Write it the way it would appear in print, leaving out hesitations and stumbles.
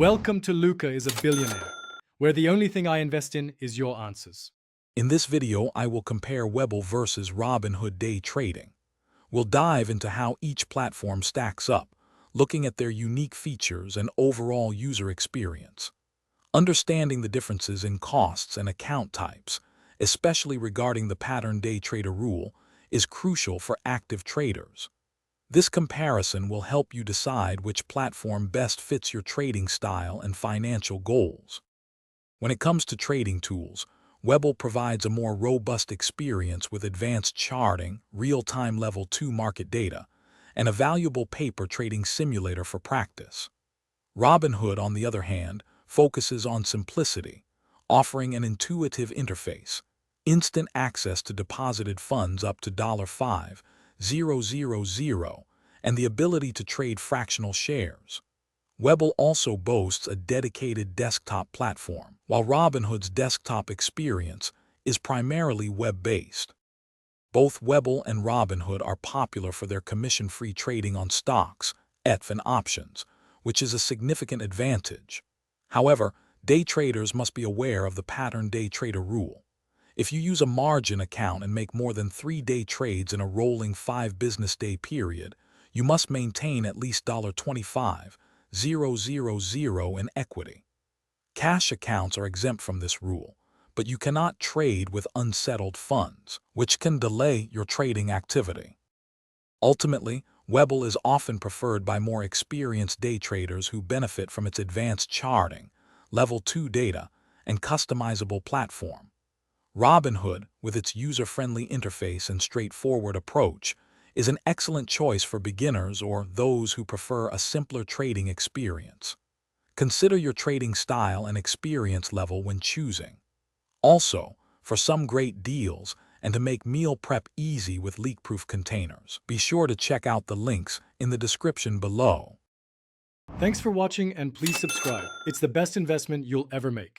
Welcome to Luca is a Billionaire, where the only thing I invest in is your answers. In this video, I will compare Webull versus Robinhood day trading. We'll dive into how each platform stacks up, looking at their unique features and overall user experience. Understanding the differences in costs and account types, especially regarding the pattern day trader rule, is crucial for active traders. This comparison will help you decide which platform best fits your trading style and financial goals. When it comes to trading tools, Webull provides a more robust experience with advanced charting, real-time Level 2 market data, and a valuable paper trading simulator for practice. Robinhood, on the other hand, focuses on simplicity, offering an intuitive interface, instant access to deposited funds up to $5,000, and the ability to trade fractional shares. Webull also boasts a dedicated desktop platform, while Robinhood's desktop experience is primarily web-based. Both Webull and Robinhood are popular for their commission-free trading on stocks, ETFs, and options, which is a significant advantage. However, day traders must be aware of the pattern day trader rule. If you use a margin account and make more than 3 day trades in a rolling 5 business day period, you must maintain at least $25,000 in equity. Cash accounts are exempt from this rule, but you cannot trade with unsettled funds, which can delay your trading activity. Ultimately, Webull is often preferred by more experienced day traders who benefit from its advanced charting, Level 2 data, and customizable platform. Robinhood, with its user-friendly interface and straightforward approach, is an excellent choice for beginners or those who prefer a simpler trading experience. Consider your trading style and experience level when choosing. Also, for some great deals and to make meal prep easy with leak-proof containers, be sure to check out the links in the description below. Thanks for watching and please subscribe. It's the best investment you'll ever make.